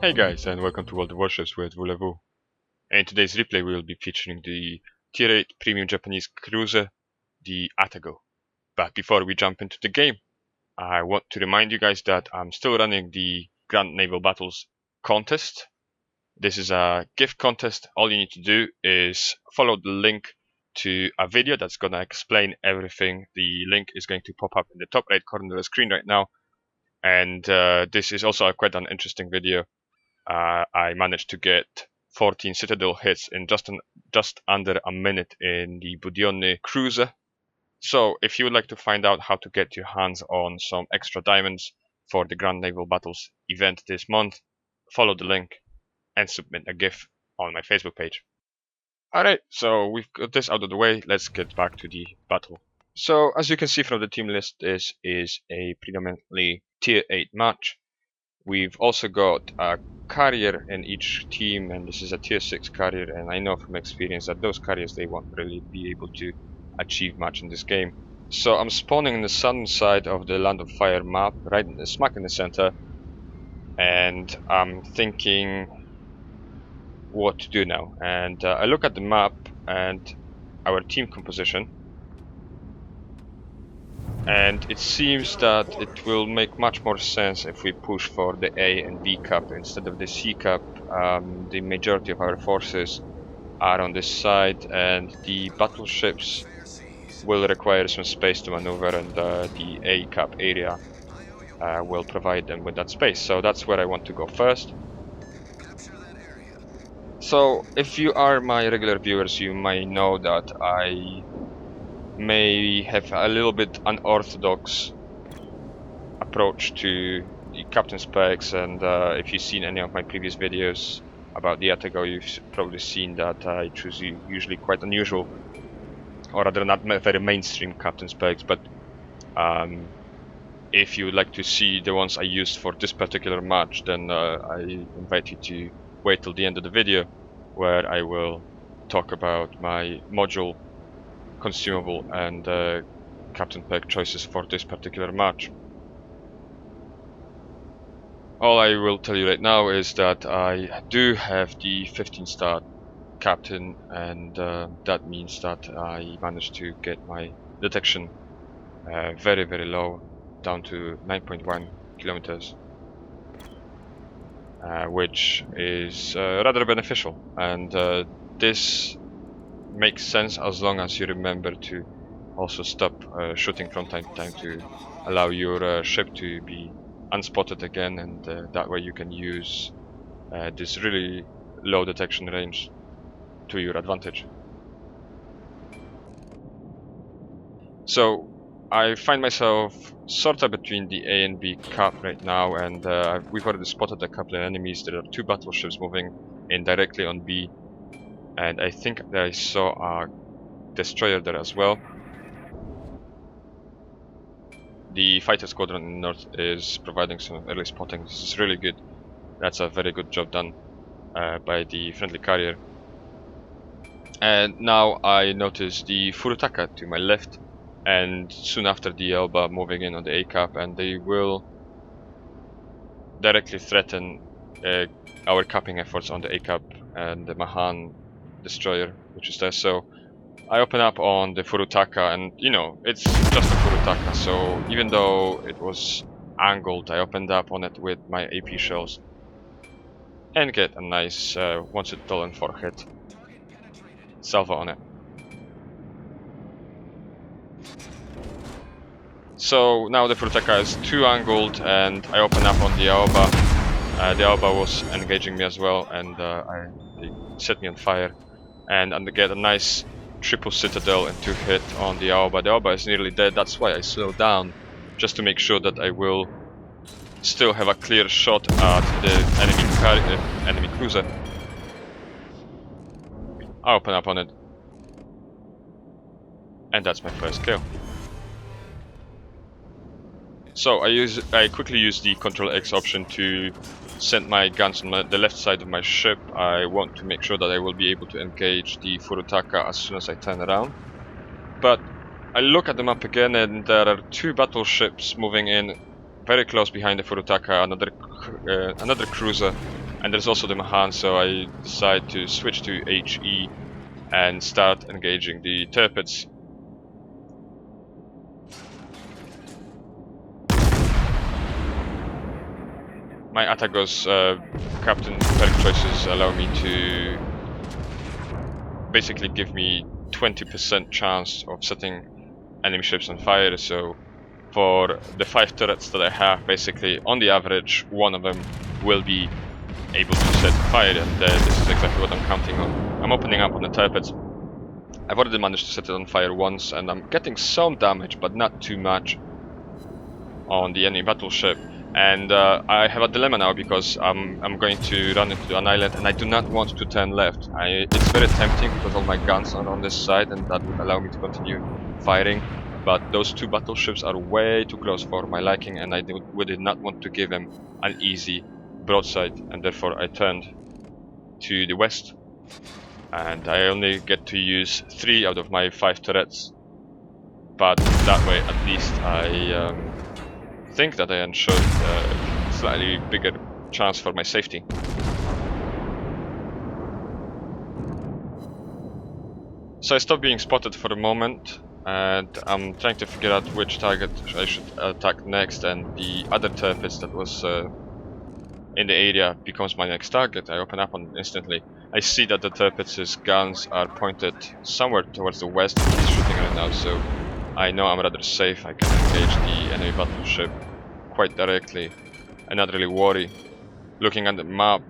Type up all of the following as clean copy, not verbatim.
Hey guys, and welcome to World of Warships with Voulezvous. In today's replay we will be featuring the Tier 8 premium Japanese cruiser, the Atago. But before we jump into the game, I want to remind you guys that I'm still running the Grand Naval Battles contest. This is a gift contest. All you need to do is follow the link to a video that's gonna explain everything. The link is going to pop up in the top right corner of the screen right now. And this is also quite an interesting video. I managed to get 14 Citadel hits in just under a minute in the Budione cruiser. So if you would like to find out how to get your hands on some extra diamonds for the Grand Naval Battles event this month, follow the link and submit a GIF on my Facebook page. Alright, so we've got this out of the way, let's get back to the battle. So as you can see from the team list, this is a predominantly Tier 8 match. We've also got a carrier in each team, and this is a Tier 6 carrier, and I know from experience that those carriers, they won't really be able to achieve much in this game. So I'm spawning on the southern side of the Land of Fire map, right smack in the center, and I'm thinking what to do now. And I look at the map and our team composition, and it seems that it will make much more sense if we push for the A and B cap instead of the C cap. The majority of our forces are on this side, and the battleships will require some space to maneuver, and the A cap area will provide them with that space. So that's where I want to go first. So if you are my regular viewers, you may know that I may have a little bit unorthodox approach to the captain specs, and if you've seen any of my previous videos about the Atago, you've probably seen that I choose usually quite unusual, or rather not very mainstream captain specs. But if you would like to see the ones I used for this particular match, then I invite you to wait till the end of the video, where I will talk about my module, consumable, and captain spec choices for this particular match. All I will tell you right now is that I do have the 15-star captain, and that means that I managed to get my detection very low, down to 9.1 kilometers, which is rather beneficial, and this makes sense as long as you remember to also stop shooting from time to time to allow your ship to be unspotted again, and that way you can use this really low detection range to your advantage. So I find myself sort of between the A and B cap right now, and we've already spotted a couple of enemies. There are 2 battleships moving in directly on B, and I think that I saw a destroyer there as well. The fighter squadron in the north is providing some early spotting. This is really good. That's a very good job done by the friendly carrier. And now I notice the Furutaka to my left, and soon after the Elba moving in on the A cap, and they will directly threaten our capping efforts on the A cap and the Mahan destroyer, which is there. So I open up on the Furutaka, and you know, it's just a Furutaka, so even though it was angled, I opened up on it with my AP shells and get a nice 1 citadel and 4 hit salvo on it. So now the Furutaka is 2 angled, and I open up on the Aoba. The Aoba was engaging me as well, and they set me on fire, and I get a nice triple citadel and 2 hit on the Aoba. The Aoba is nearly dead. That's why I slowed down, just to make sure that I will still have a clear shot at the enemy cruiser. I open up on it, and that's my first kill. So I quickly use the Control X option to send my guns on the left side of my ship. I want to make sure that I will be able to engage the Furutaka as soon as I turn around. But I look at the map again, and there are 2 battleships moving in very close behind the Furutaka, another cruiser and there's also the Mahan, so I decide to switch to HE and start engaging the Tirpitz. My Atago's captain perk choices allow me to basically give me 20% chance of setting enemy ships on fire, so for the 5 turrets that I have, basically on the average one of them will be able to set fire, and this is exactly what I'm counting on. I'm opening up on the Tirpitz. I've already managed to set it on fire once, and I'm getting some damage, but not too much on the enemy battleship. And I have a dilemma now, because I'm going to run into an island and I do not want to turn left. It's very tempting because all my guns are on this side and that would allow me to continue firing, but those 2 battleships are way too close for my liking, and I did not want to give them an easy broadside, and therefore I turned to the west, and I only get to use 3 out of my 5 turrets, but that way at least I think that I ensured a slightly bigger chance for my safety. So I stopped being spotted for a moment, and I'm trying to figure out which target I should attack next, and the other Tirpitz that was in the area becomes my next target. I open up on it instantly. I see that the Tirpitz's guns are pointed somewhere towards the west, and he's shooting right now, so I know I'm rather safe. I can engage the enemy battleship quite directly and not really worry. Looking at the map,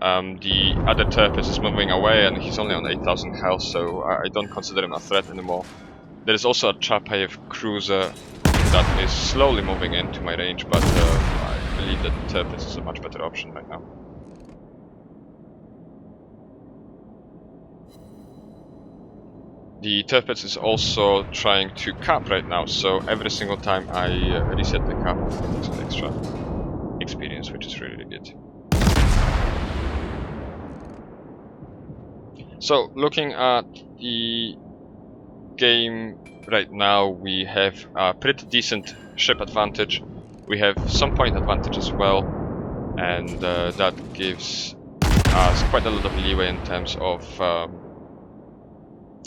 the other Tirpitz is moving away and he's only on 8,000 health, so I don't consider him a threat anymore. There is also a Chapayev cruiser that is slowly moving into my range, but I believe that the Tirpitz is a much better option right now. The Tirpitz is also trying to cap right now, so every single time I reset the cap, I get some extra experience, which is really good. So, looking at the game right now, we have a pretty decent ship advantage. We have some point advantage as well, and that gives us quite a lot of leeway in terms of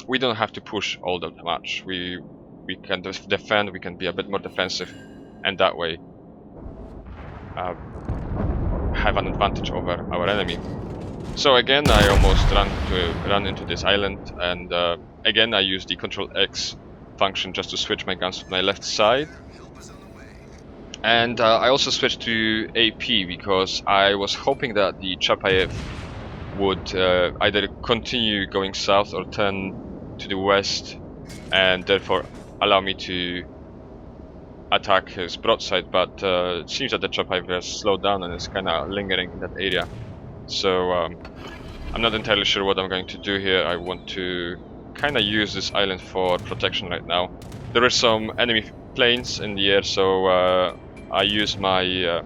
we don't have to push all that much. We can defend, we can be a bit more defensive, and that way have an advantage over our enemy. So again, I almost run into this island, and again I use the Control X function just to switch my guns to my left side. And I also switched to AP because I was hoping that the Chapayev would either continue going south or turn to the west, and therefore allow me to attack his broadside, but it seems that the Chapayev has slowed down and is kind of lingering in that area. So I'm not entirely sure what I'm going to do here. I want to kind of use this island for protection right now. There are some enemy planes in the air, so I use my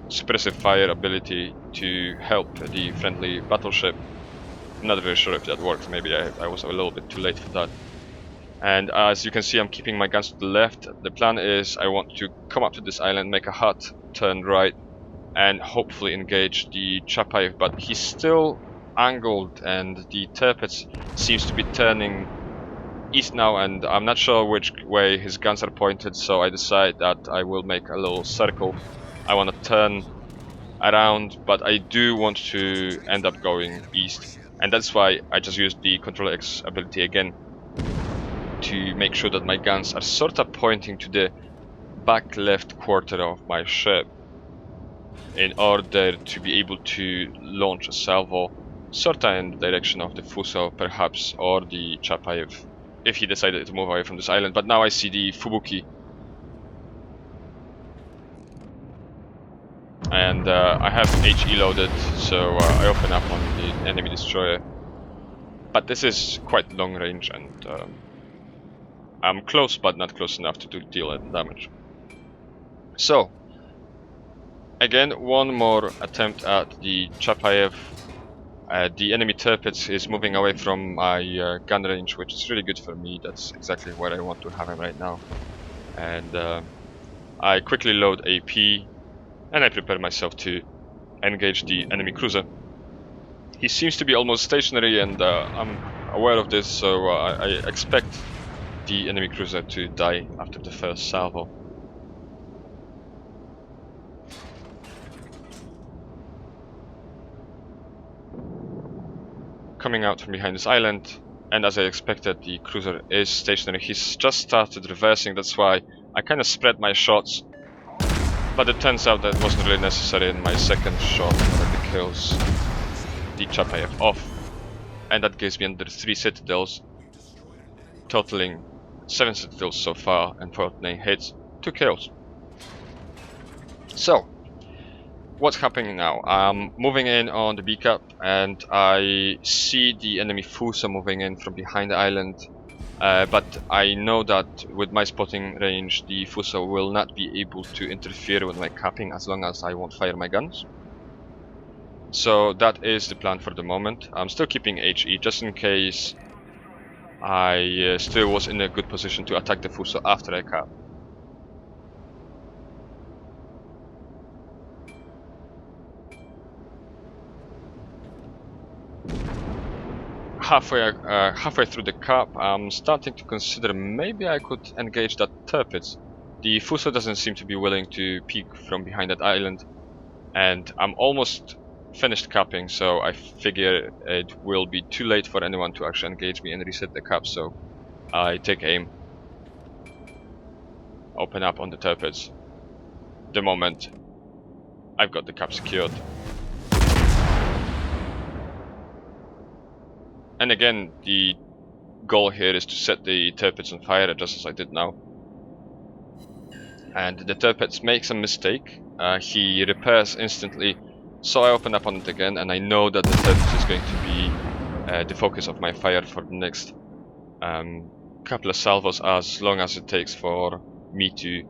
suppressive fire ability to help the friendly battleship. I'm not very sure if that works. Maybe I was a little bit too late for that. And as you can see, I'm keeping my guns to the left. The plan is I want to come up to this island, make a hut, turn right, and hopefully engage the Chapayev, but he's still angled and the Tirpitz seems to be turning east now, and I'm not sure which way his guns are pointed, so I decide that I will make a little circle. I want to turn around, but I do want to end up going east, and that's why I just used the Control X ability again to make sure that my guns are sort of pointing to the back left quarter of my ship in order to be able to launch a salvo sort of in the direction of the Fuso perhaps, or the Chapayev if he decided to move away from this island. But now I see the Fubuki, and I have HE loaded, so I open up on the enemy destroyer, but this is quite long range, and I'm close but not close enough to deal damage. So again, one more attempt at the Chapayev. The enemy Tirpitz is moving away from my gun range, which is really good for me. That's exactly where I want to have him right now. And I quickly load AP, and I prepare myself to engage the enemy cruiser. He seems to be almost stationary, and I'm aware of this, so I expect the enemy cruiser to die after the first salvo. Coming out from behind this island, and as I expected, the cruiser is stationary. He's just started reversing, that's why I kind of spread my shots, but it turns out that it wasn't really necessary, and my second shot already kills the Chapayev off, and that gives me under 3 citadels, totaling 7 citadels so far, and 49 hits, 2 kills. So, what's happening now? I'm moving in on the B-cap, and I see the enemy Fuso moving in from behind the island, but I know that with my spotting range, the Fuso will not be able to interfere with my capping as long as I won't fire my guns. So that is the plan for the moment. I'm still keeping HE just in case I still was in a good position to attack the Fuso after I cap. Halfway through the cap, I'm starting to consider maybe I could engage that Tirpitz. The Fuso doesn't seem to be willing to peek from behind that island, and I'm almost finished capping, so I figure it will be too late for anyone to actually engage me and reset the cap, so I take aim, open up on the Tirpitz. The moment I've got the cap secured. And again, the goal here is to set the Tirpitz on fire, just as I did now. And the Tirpitz makes a mistake. He repairs instantly, so I open up on it again, and I know that the Tirpitz is going to be the focus of my fire for the next couple of salvos, as long as it takes for me to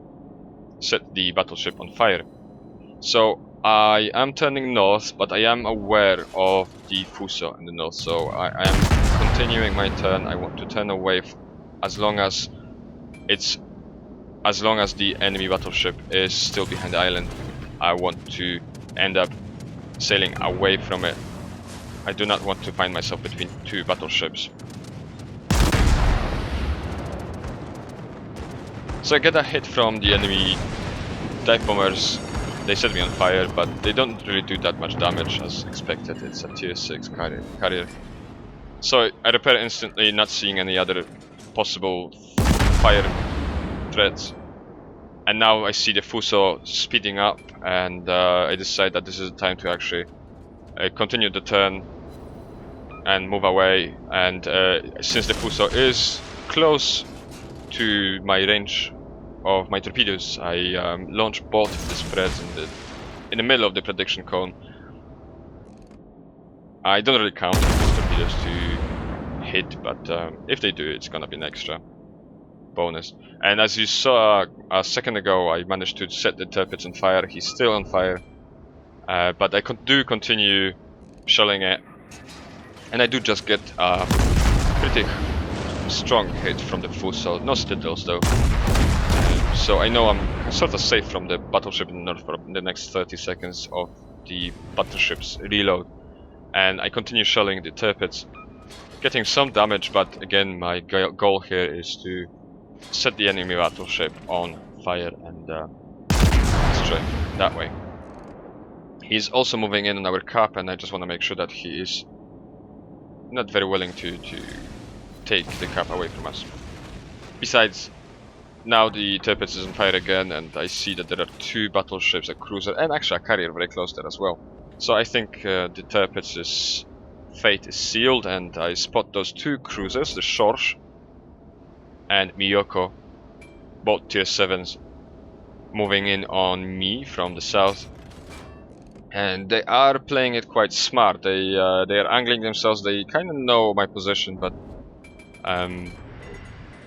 set the battleship on fire. So I am turning north, but I am aware of the Fuso in the north, so I am continuing my turn. I want to turn away as long as the enemy battleship is still behind the island. I want to end up sailing away from it. I do not want to find myself between 2 battleships. So I get a hit from the enemy dive bombers. They set me on fire, but they don't really do that much damage as expected. It's a tier 6 carrier. So I repair instantly, not seeing any other possible fire threats. And now I see the Fuso speeding up, and I decide that this is the time to actually continue the turn and move away. And since the Fuso is close to my range of my torpedoes, I launch both of the spreads in the middle of the prediction cone. I don't really count on these torpedoes to hit, but if they do, it's gonna be an extra bonus. And as you saw a second ago, I managed to set the Tirpitz on fire. He's still on fire, but I do continue shelling it, and I do just get a pretty strong hit from the Fuso. No citadels though. So I know I'm sort of safe from the battleship in the north for the next 30 seconds of the battleship's reload. And I continue shelling the Tirpitz, getting some damage, but again my goal here is to set the enemy battleship on fire and destroy it that way. He's also moving in on our cap, and I just want to make sure that he is not very willing to take the cap away from us. Besides, now the Tirpitz is on fire again, and I see that there are 2 battleships, a cruiser, and actually a carrier very close there as well. So I think the Tirpitz's fate is sealed, and I spot those 2 cruisers, the Shorsh and Miyoko, both tier 7s, moving in on me from the south. And they are playing it quite smart. They are angling themselves. They kind of know my position, but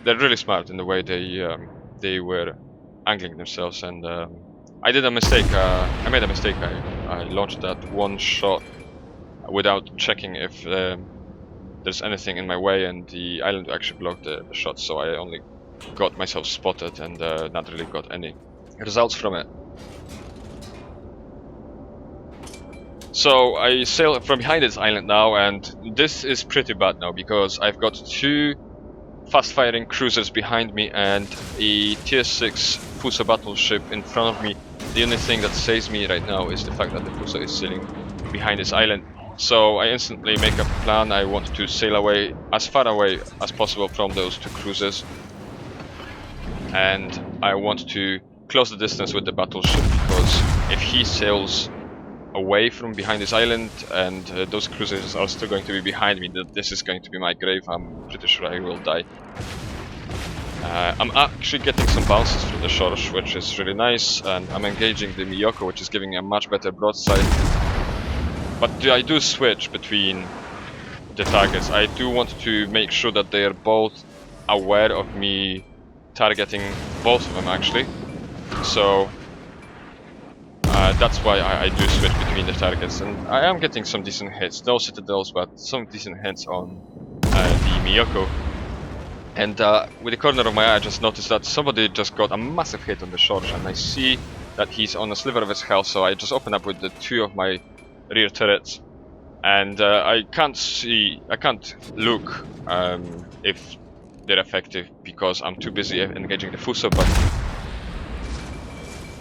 they're really smart in the way they were angling themselves. And I did a mistake. I made a mistake. I launched that one shot without checking if there's anything in my way, and the island actually blocked the shot. So I only got myself spotted and not really got any results from it. So I sail from behind this island now, and this is pretty bad now because I've got two fast-firing cruisers behind me and a tier 6 Fuso battleship in front of me. The only thing that saves me right now is the fact that the Fuso is sailing behind this island. So I instantly make up a plan. I want to sail away, as far away as possible from those two cruisers. And I want to close the distance with the battleship, because if he sails away from behind this island and those cruisers are still going to be behind me, this is going to be my grave. I'm pretty sure I will die. I'm actually getting some bounces from the shore, which is really nice, and I'm engaging the Miyoko, which is giving a much better broadside. But I do switch between the targets. I do want to make sure that they are both aware of me targeting both of them, actually. So that's why I do switch between the targets, and I am getting some decent hits. No citadels, but some decent hits on the Miyoko. And with the corner of my eye, I just noticed that somebody just got a massive hit on the shore, and I see that he's on a sliver of his health, so I just open up with the two of my rear turrets, and I can't look if they're effective because I'm too busy engaging the Fuso, but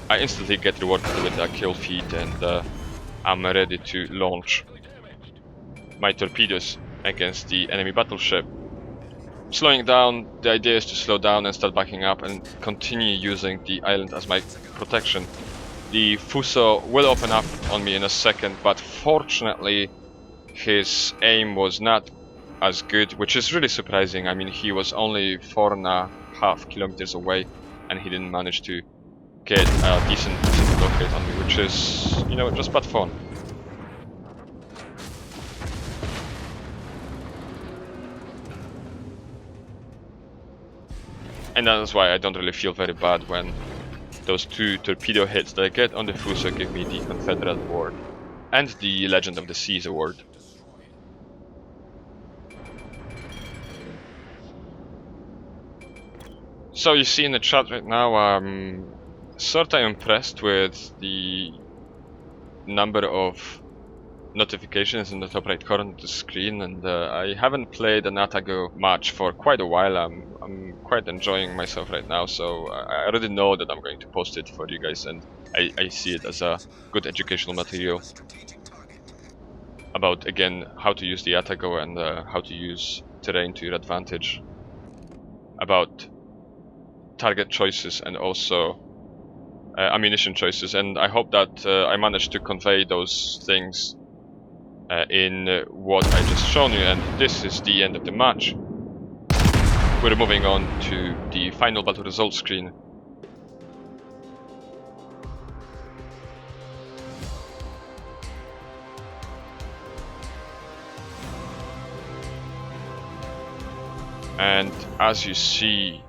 I instantly get rewarded with a kill feed, and I'm ready to launch my torpedoes against the enemy battleship. Slowing down, the idea is to slow down and start backing up and continue using the island as my protection. The Fuso will open up on me in a second, but fortunately his aim was not as good, which is really surprising. I mean, he was only 4.5 kilometers away and he didn't manage to get a decent hit on me, which is, you know, just bad fun. And that's why I don't really feel very bad when those two torpedo hits that I get on the Fuso give me the Confederate Award and the Legend of the Seas Award. So you see in the chat right now, I'm sorta impressed with the number of notifications in the top right corner of the screen, and I haven't played an Atago match for quite a while. I'm quite enjoying myself right now, so I already know that I'm going to post it for you guys, and I see it as a good educational material about, again, how to use the Atago and how to use terrain to your advantage, about target choices and also ammunition choices, and I hope that I managed to convey those things in what I just shown you. And this is the end of the match. We're moving on to the final battle results screen. And as you see,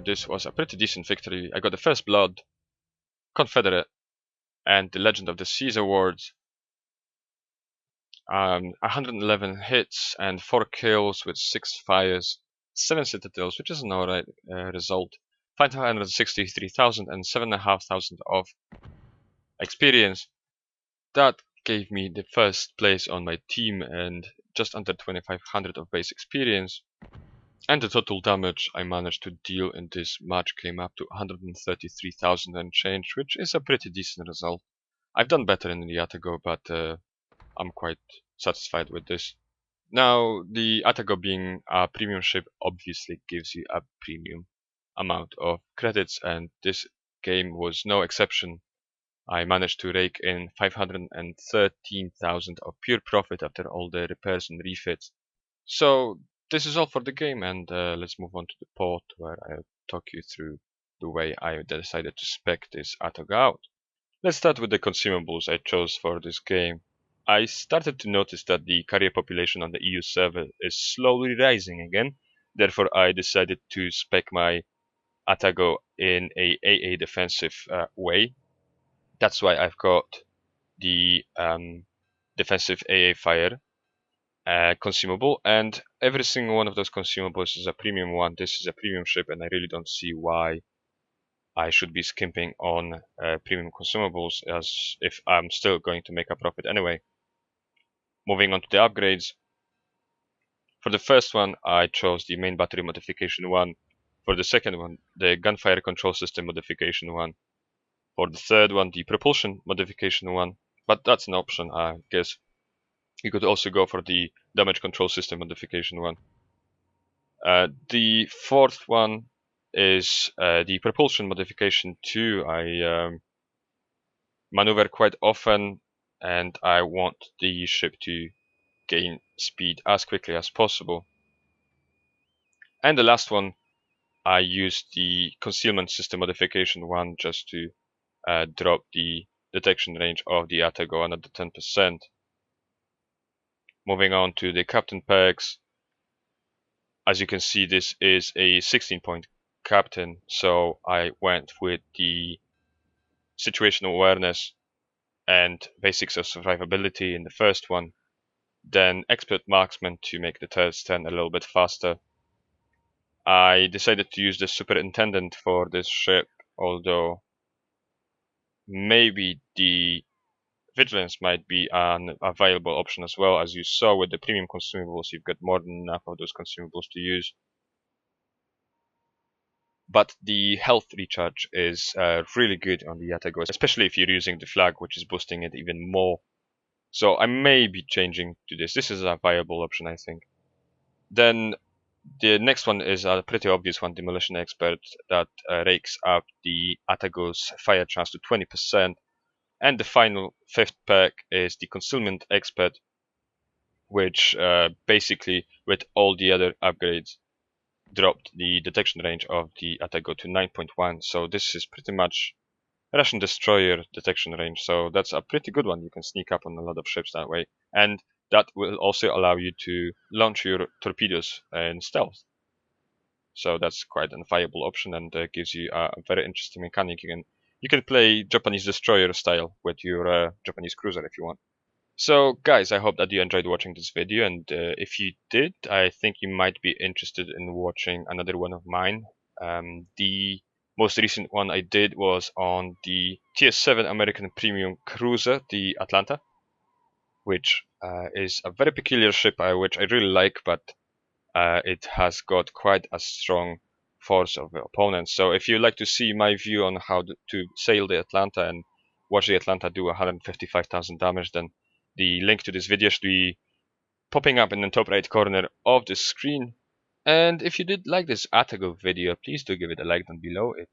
this was a pretty decent victory. I got the First Blood, Confederate, and the Legend of the Seas awards. 111 hits and 4 kills with 6 fires, 7 citadels, which is an alright result. 563,000 and 7,500 of experience. That gave me the first place on my team and just under 2,500 of base experience. And the total damage I managed to deal in this match came up to 133,000 and change, which is a pretty decent result. I've done better in the Atago, but I'm quite satisfied with this. Now, the Atago being a premium ship obviously gives you a premium amount of credits, and this game was no exception. I managed to rake in 513,000 of pure profit after all the repairs and refits. So this is all for the game, and let's move on to the port, where I'll talk you through the way I decided to spec this Atago out. Let's start with the consumables I chose for this game. I started to notice that the carrier population on the EU server is slowly rising again. Therefore, I decided to spec my Atago in a AA defensive way. That's why I've got the defensive AA fire consumable, and every single one of those consumables is a premium one. This is a premium ship, and I really don't see why I should be skimping on premium consumables, as if I'm still going to make a profit anyway. Moving on to the upgrades. For the first one, I chose the main battery modification 1. For the second one, the gunfire control system modification 1. For the third one, the propulsion modification 1. But that's an option, I guess. You could also go for the damage control system modification 1. The fourth one is the propulsion modification 2. I maneuver quite often, and I want the ship to gain speed as quickly as possible. And the last one, I used the concealment system modification 1 just to drop the detection range of the Atago another 10%. Moving on to the captain perks. As you can see, this is a 16-point captain, so I went with the situational awareness and basics of survivability in the first one, then expert marksman to make the turrets turn a little bit faster. I decided to use the superintendent for this ship, although maybe the vigilance might be a viable option as well. As you saw with the premium consumables, you've got more than enough of those consumables to use. But the health recharge is really good on the Atago, especially if you're using the flag, which is boosting it even more. So I may be changing to this. This is a viable option, I think. Then the next one is a pretty obvious one, Demolition Expert, that rakes up the Atago's fire chance to 20%. And the final fifth perk is the Concealment Expert, which basically, with all the other upgrades, dropped the detection range of the Atago to 9.1. So this is pretty much Russian destroyer detection range. So that's a pretty good one. You can sneak up on a lot of ships that way. And that will also allow you to launch your torpedoes in stealth. So that's quite a viable option, and gives you a very interesting mechanic. You can play Japanese destroyer style with your Japanese cruiser if you want. So guys, I hope that you enjoyed watching this video, and if you did, I think you might be interested in watching another one of mine. The most recent one I did was on the Tier 7 American Premium Cruiser, the Atlanta, which is a very peculiar ship which I really like, but it has got quite a strong force of opponents. So if you'd like to see my view on how to sail the Atlanta and watch the Atlanta do 155,000 damage, then the link to this video should be popping up in the top right corner of the screen. And if you did like this Atago video, please do give it a like down below. It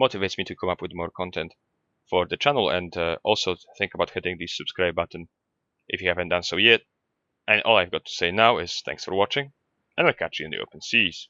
motivates me to come up with more content for the channel, and also think about hitting the subscribe button if you haven't done so yet. And all I've got to say now is thanks for watching, and I'll catch you in the open seas.